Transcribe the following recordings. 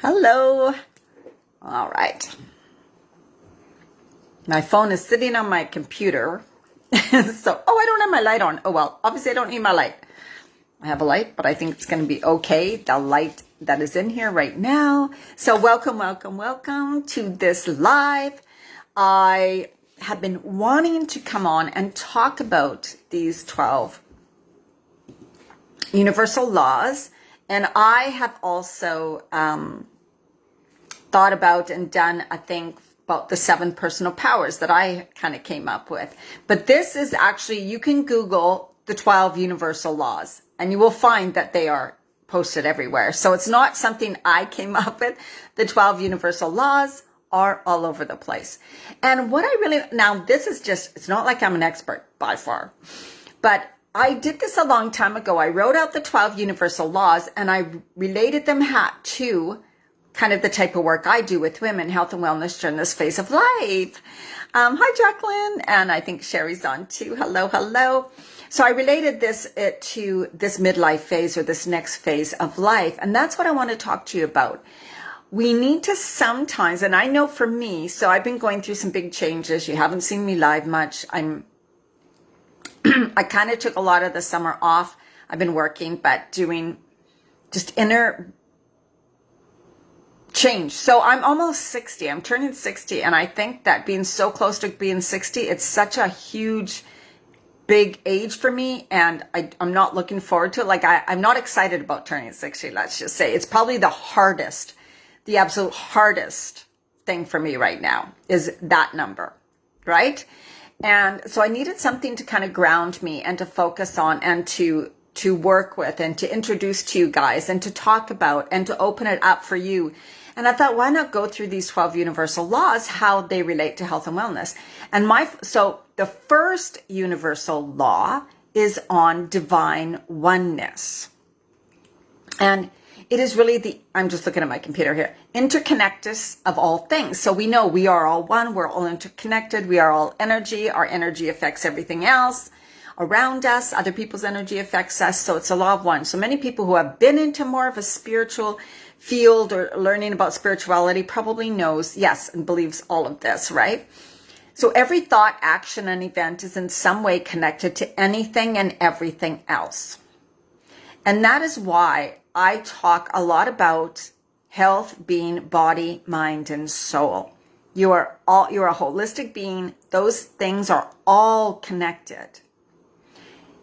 Hello. All right. My phone is sitting on my computer. So, I don't have my light on. Oh, well, obviously I don't need my light. I have a light, but I think it's going to be okay. The light that is in here right now. So welcome to this live. I have been wanting to come on and talk about these 12 universal laws. And I have also thought about and done, I think, about the 7 personal powers that I kind of came up with. But this is actually, you can Google the 12 universal laws and you will find that they are posted everywhere. So it's not something I came up with. The 12 universal laws are all over the place. And what I really, now this is just, it's not like I'm an expert by far, but I did this a long time ago. I wrote out the 12 universal laws and I related them to kind of the type of work I do with women, health and wellness during this phase of life. Hi, Jacqueline. And I think Sherry's on too. Hello. So I related this to this midlife phase or this next phase of life. And that's what I want to talk to you about. We need to sometimes, and I know for me, so I've been going through some big changes. You haven't seen me live much. I kind of took a lot of the summer off. I've been working, but doing just inner change. So I'm almost 60. I'm turning 60. And I think that being so close to being 60, it's such a huge, big age for me. And I'm not looking forward to it. Like I'm not excited about turning 60. Let's just say it's probably the absolute hardest thing for me right now is that number. Right. And so I needed something to kind of ground me and to focus on and to work with and to introduce to you guys and to talk about and to open it up for you. And I thought, why not go through these 12 universal laws, how they relate to health and wellness. And so the first universal law is on divine oneness. And it is really I'm just looking at my computer here, interconnectedness of all things. So we know we are all one, we're all interconnected, we are all energy, our energy affects everything else around us, other people's energy affects us, so it's a law of one. So many people who have been into more of a spiritual field or learning about spirituality probably knows, yes, and believes all of this, right? So every thought, action, and event is in some way connected to anything and everything else. And that is why I talk a lot about health being body, mind, and soul. You're a holistic being. Those things are all connected.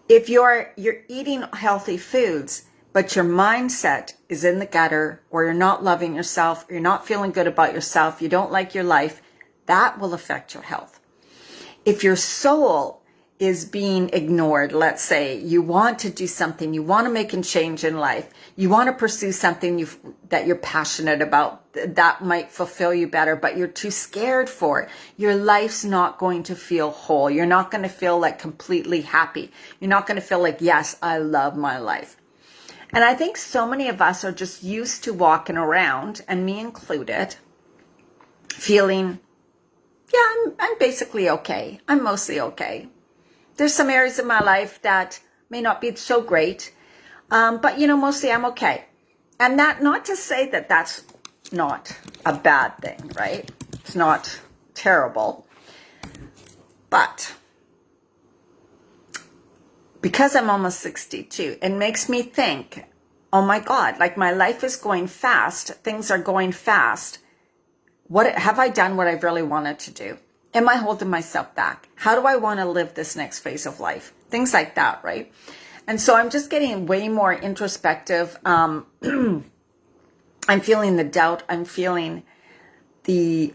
If you're eating healthy foods, but your mindset is in the gutter, or you're not loving yourself, or you're not feeling good about yourself, you don't like your life, that will affect your health. If your soul is being ignored, let's say you want to do something, you want to make a change in life, you want to pursue something that you're passionate about, that might fulfill you better, but you're too scared for it. Your life's not going to feel whole. You're not going to feel like completely happy. You're not going to feel like, yes, I love my life. And I think so many of us are just used to walking around, and me included, feeling, yeah, I'm basically okay. I'm mostly okay. There's some areas of my life that may not be so great, but mostly I'm okay. And that, not to say that that's not a bad thing, right? It's not terrible. But because I'm almost 62, it makes me think, oh my God, like my life is going fast. Things are going fast. What have I done what I really wanted to do? Am I holding myself back? How do I want to live this next phase of life? Things like that, right? And so I'm just getting way more introspective. I'm feeling the doubt. I'm feeling the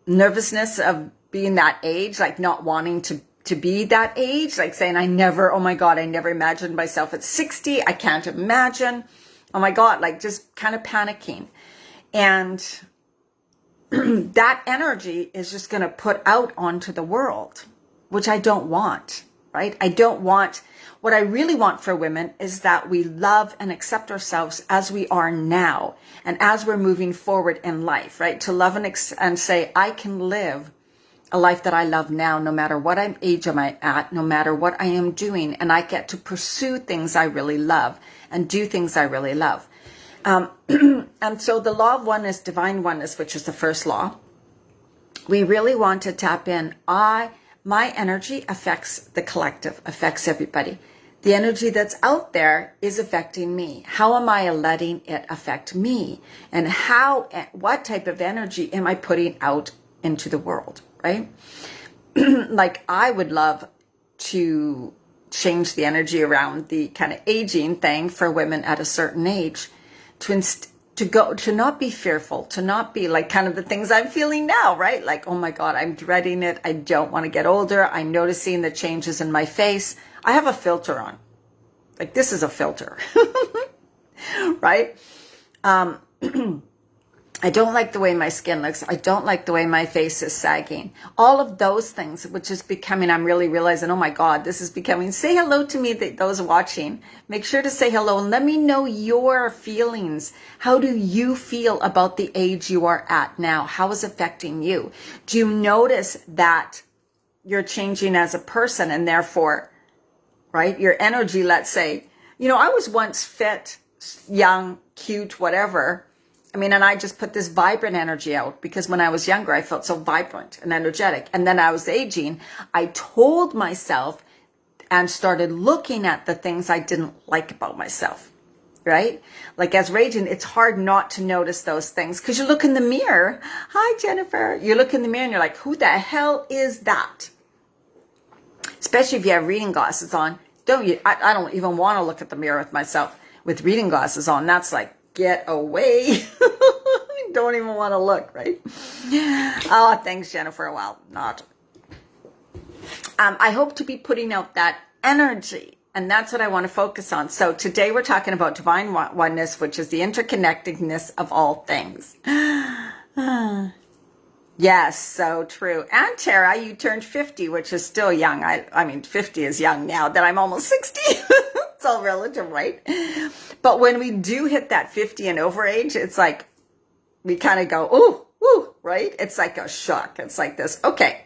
nervousness of being that age, like not wanting to be that age, like saying, oh my God, I never imagined myself at 60. I can't imagine. Oh my God, like just kind of panicking. And that energy is just going to put out onto the world, which I don't want, right? What I really want for women is that we love and accept ourselves as we are now. And as we're moving forward in life, right? To love and say, I can live a life that I love now, no matter what age am I at, no matter what I am doing. And I get to pursue things I really love and do things I really love. And so the law of oneness, divine oneness, which is the first law, we really want to tap in. My energy affects the collective, affects everybody. The energy that's out there is affecting me. How am I letting it affect me? And what type of energy am I putting out into the world, right? Like, I would love to change the energy around the kind of aging thing for women at a certain age, to not be fearful, to not be like kind of the things I'm feeling now, right? Like, oh my God, I'm dreading it. I don't want to get older. I'm noticing the changes in my face. I have a filter on. Like, this is a filter, right? I don't like the way my skin looks. I don't like the way my face is sagging. All of those things, which is becoming, I'm really realizing, oh my God, this is becoming. Say hello to me, those watching. Make sure to say hello and let me know your feelings. How do you feel about the age you are at now? How is it affecting you? Do you notice that you're changing as a person, and therefore, right, your energy, let's say, I was once fit, young, cute, whatever. I mean, and I just put this vibrant energy out because when I was younger, I felt so vibrant and energetic. And then I was aging. I told myself and started looking at the things I didn't like about myself, right? Like, as we're aging, it's hard not to notice those things because you look in the mirror. Hi, Jennifer. You look in the mirror and you're like, who the hell is that? Especially if you have reading glasses on. Don't you? I don't even want to look at the mirror with myself with reading glasses on. That's like, get away. Don't even want to look, right? Oh, thanks, Jennifer. Well, not. I hope to be putting out that energy, and that's what I want to focus on. So today we're talking about divine oneness, which is the interconnectedness of all things. Yes, so true. And Tara, you turned 50, which is still young. I mean, 50 is young now that I'm almost 60. It's all relative, right? But when we do hit that 50 and over age, it's like, we kind of go, ooh, woo, right? It's like a shock. It's like this. Okay.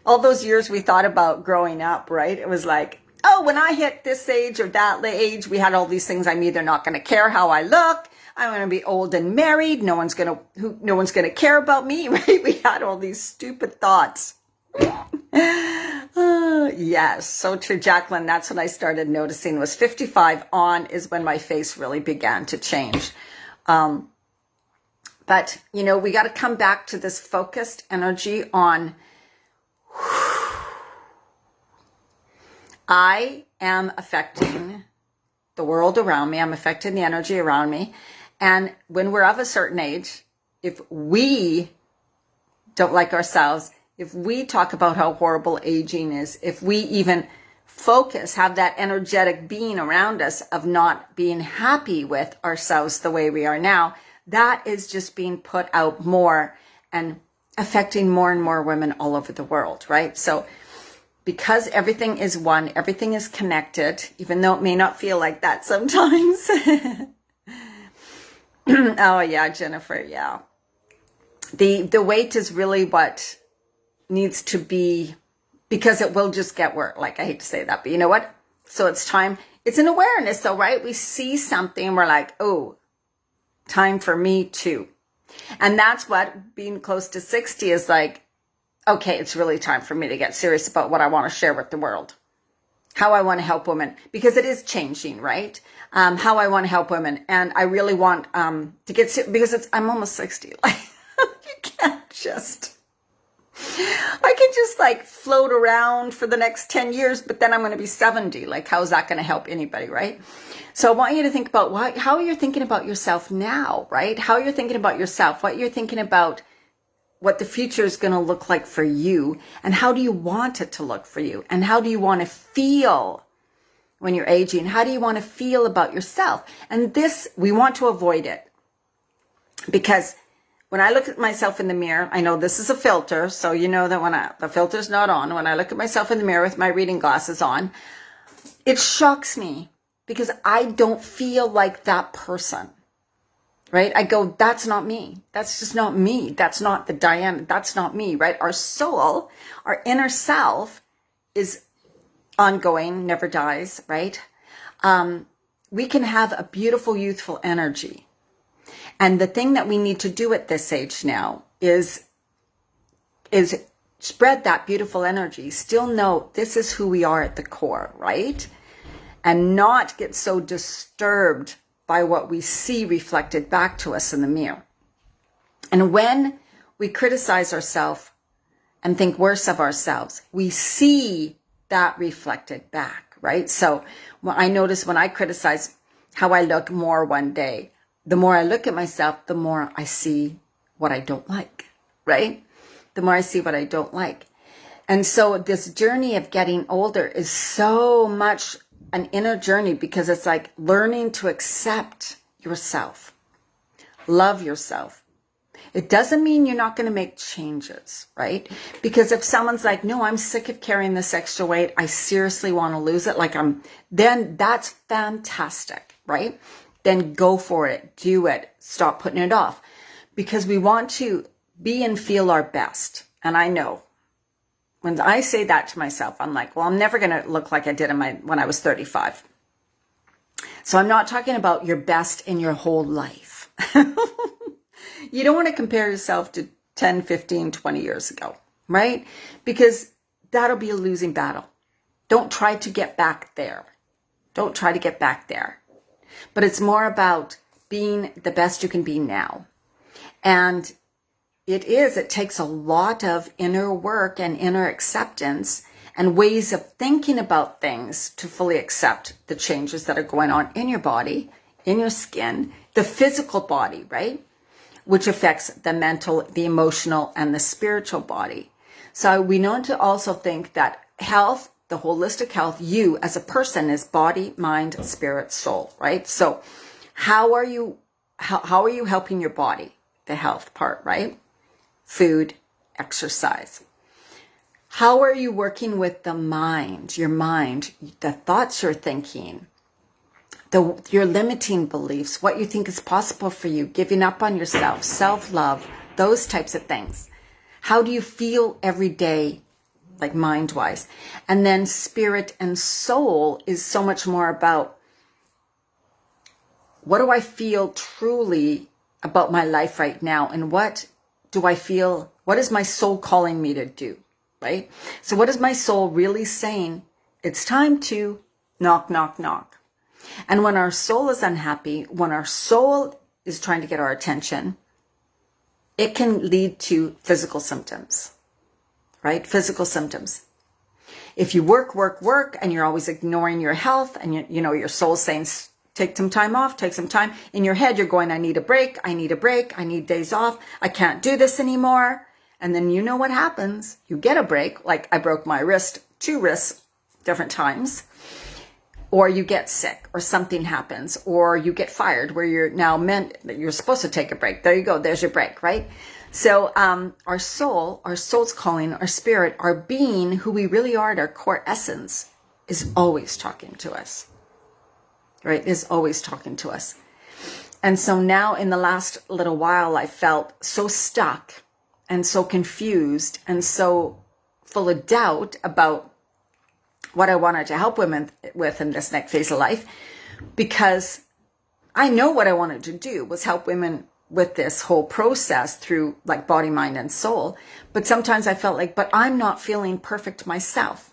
All those years we thought about growing up, right? It was like, oh, when I hit this age or that age, we had all these things. I'm either not going to care how I look. I'm going to be old and married. No one's going to care about me, right? We had all these stupid thoughts. Yes, so true, Jacqueline. That's when I started noticing was 55 on is when my face really began to change. But, we got to come back to this focused energy on I am affecting the world around me. I'm affecting the energy around me. And when we're of a certain age, if we don't like ourselves, if we talk about how horrible aging is, if we even have that energetic being around us of not being happy with ourselves the way we are now, that is just being put out more and affecting more and more women all over the world, right? So because everything is one, everything is connected, even though it may not feel like that sometimes. Oh yeah, Jennifer, yeah. The weight is really what needs to be, because it will just get worse. Like, I hate to say that, but you know what? So it's time. It's an awareness though, right? We see something, we're like, oh, time for me too. And that's what being close to 60 is like. Okay, it's really time for me to get serious about what I want to share with the world. How I want to help women, because it is changing, right? How I want to help women. And I really want to get serious, because I'm almost 60. Like, you can't just, I can just like float around for the next 10 years, but then I'm going to be 70. Like, how is that going to help anybody, right? So I want you to think about how you're thinking about yourself now, right? How you're thinking about yourself, what you're thinking about, what the future is going to look like for you, and how do you want it to look for you, and how do you want to feel when you're aging? How do you want to feel about yourself? And this, we want to avoid it, because when I look at myself in the mirror, I know this is a filter, so you know that when the filter's not on, when I look at myself in the mirror with my reading glasses on, it shocks me because I don't feel like that person. Right? I go, that's not me. That's just not me. That's not the Diane. That's not me, right? Our soul, our inner self is ongoing, never dies, right? We can have a beautiful, youthful energy, And the thing that we need to do at this age now is spread that beautiful energy. Still know this is who we are at the core, right? And not get so disturbed by what we see reflected back to us in the mirror. And when we criticize ourselves and think worse of ourselves, we see that reflected back, right? So I notice when I criticize how I look more one day, the more I look at myself, the more I see what I don't like, right? The more I see what I don't like. And so this journey of getting older is so much an inner journey, because it's like learning to accept yourself, love yourself. It doesn't mean you're not going to make changes, right? Because if someone's like, no, I'm sick of carrying this extra weight, I seriously want to lose it, then that's fantastic, right? Then go for it, do it, stop putting it off. Because we want to be and feel our best. And I know when I say that to myself, I'm like, well, I'm never going to look like I did when I was 35. So I'm not talking about your best in your whole life. You don't want to compare yourself to 10, 15, 20 years ago, right? Because that'll be a losing battle. Don't try to get back there. Don't try to get back there. But it's more about being the best you can be now. And it takes a lot of inner work and inner acceptance and ways of thinking about things to fully accept the changes that are going on in your body, in your skin, the physical body, right? Which affects the mental, the emotional, and the spiritual body. So we know to also think that health, the holistic health, you as a person is body, mind, spirit, soul, right? So how are you helping your body? The health part, right? Food, exercise. How are you working with the mind, your mind, the thoughts you're thinking, your limiting beliefs, what you think is possible for you, giving up on yourself, self-love, those types of things. How do you feel every day, like mind-wise? And then spirit and soul is so much more about, what do I feel truly about my life right now? And what do I feel, what is my soul calling me to do, right? So what is my soul really saying? It's time to knock, knock, knock. And when our soul is unhappy, when our soul is trying to get our attention, it can lead to physical symptoms, right? Physical symptoms. If you work, and you're always ignoring your health, and your soul's saying, take some time off, take some time. In your head, you're going, I need a break, I need days off, I can't do this anymore. And then you know what happens. You get a break, like I broke my wrist, 2 wrists, different times. Or you get sick, or something happens, or you get fired where you're now meant that you're supposed to take a break. There you go. There's your break, right? So our soul's calling, our spirit, our being, who we really are at our core essence, is always talking to us, right? Is always talking to us. And so now in the last little while, I felt so stuck and so confused and so full of doubt about what I wanted to help women with in this next phase of life, because I know what I wanted to do was help women with this whole process through like body, mind, and soul. But sometimes I felt like, but I'm not feeling perfect myself.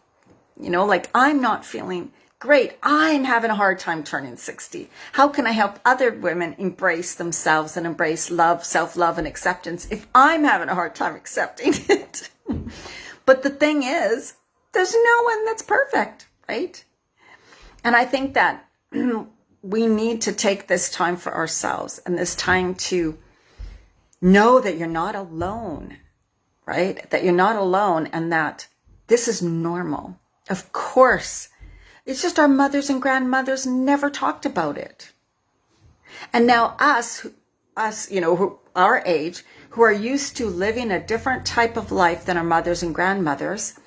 Like I'm not feeling great. I'm having a hard time turning 60. How can I help other women embrace themselves and embrace love, self-love, and acceptance if I'm having a hard time accepting it? But the thing is, there's no one that's perfect, right? And I think that we need to take this time for ourselves and this time to know that you're not alone, right? That you're not alone and that this is normal. Of course, it's just our mothers and grandmothers never talked about it. And now us, who our age, who are used to living a different type of life than our mothers and grandmothers,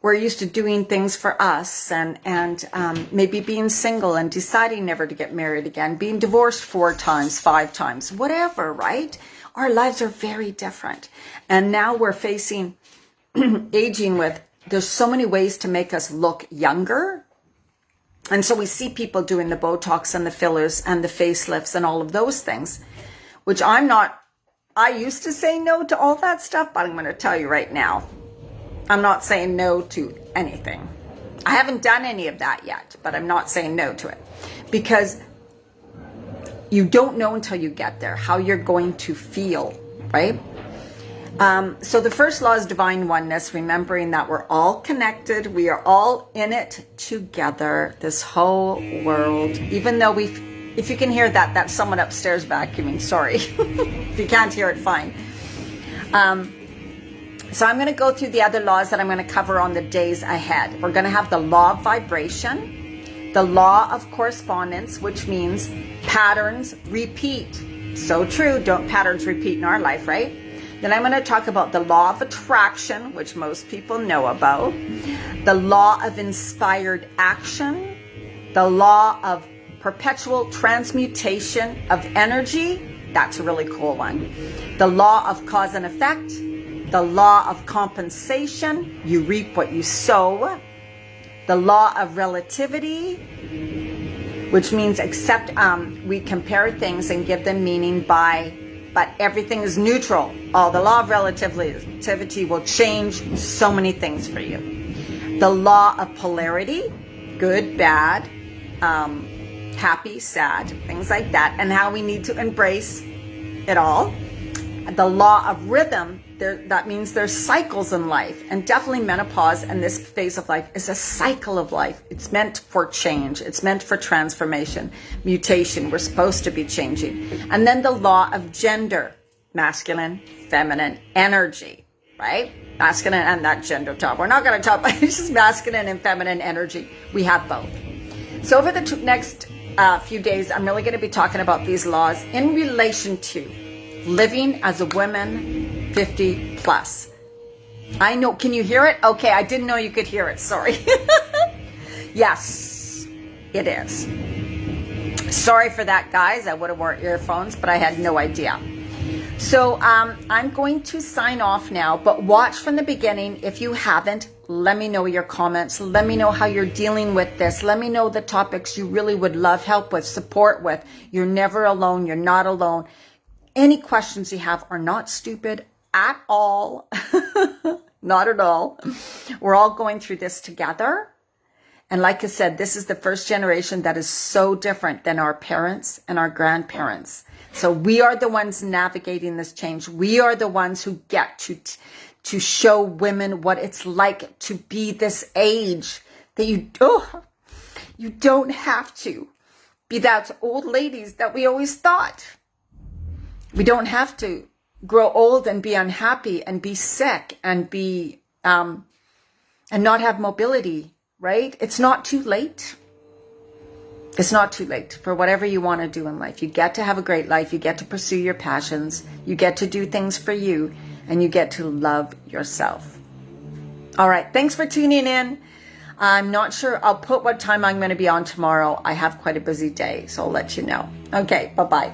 we're used to doing things for us and maybe being single and deciding never to get married again, being divorced 4 times, 5 times, whatever, right? Our lives are very different. And now we're facing aging with, there's so many ways to make us look younger. And so we see people doing the Botox and the fillers and the facelifts and all of those things. which I used to say no to all that stuff, but I'm going to tell you right now, I'm not saying no to anything. I haven't done any of that yet, but I'm not saying no to it, because you don't know until you get there how you're going to feel, right? So the first law is divine oneness, remembering that we're all connected. We are all in it together, this whole world. Even though if you can hear that, that's someone upstairs vacuuming, sorry. If you can't hear it, fine. So I'm going to go through the other laws that I'm going to cover on the days ahead. We're going to have the law of vibration, the law of correspondence, which means patterns repeat. So true, don't patterns repeat in our life, right? Then I'm going to talk about the law of attraction, which most people know about, the law of inspired action, the law of perpetual transmutation of energy. That's a really cool one. The law of cause and effect, the law of compensation, you reap what you sow, the law of relativity, which means we compare things and give them meaning but everything is neutral. The law of relativity will change so many things for you. The law of polarity, good, bad, happy, sad, things like that, and how we need to embrace it all. The law of rhythm, that means there's cycles in life, and definitely menopause and this phase of life is a cycle of life. It's meant for change. It's meant for transformation, mutation. We're supposed to be changing. And then the law of gender, masculine, feminine energy, right? Masculine and that gender talk. We're not going to talk about it's just masculine and feminine energy. We have both. So over the next few days, I'm really going to be talking about these laws in relation to living as a woman 50 plus. I know, can you hear it? Okay, I didn't know you could hear it, sorry. Yes, it is. Sorry for that, guys. I would have worn earphones, but I had no idea. So I'm going to sign off now, but watch from the beginning. If you haven't, let me know your comments. Let me know how you're dealing with this. Let me know the topics you really would love help with, support with. You're never alone. You're not alone. Any questions you have are not stupid at all. Not at all. We're all going through this together. And like I said, this is the first generation that is so different than our parents and our grandparents. So we are the ones navigating this change. We are the ones who get to show women what it's like to be this age, that you don't have to be that old ladies that we always thought. We don't have to grow old and be unhappy and be sick and be and not have mobility, right? It's not too late. It's not too late for whatever you want to do in life. You get to have a great life. You get to pursue your passions. You get to do things for you, and you get to love yourself. All right. Thanks for tuning in. I'm not sure. I'll put what time I'm going to be on tomorrow. I have quite a busy day, so I'll let you know. Okay. Bye-bye.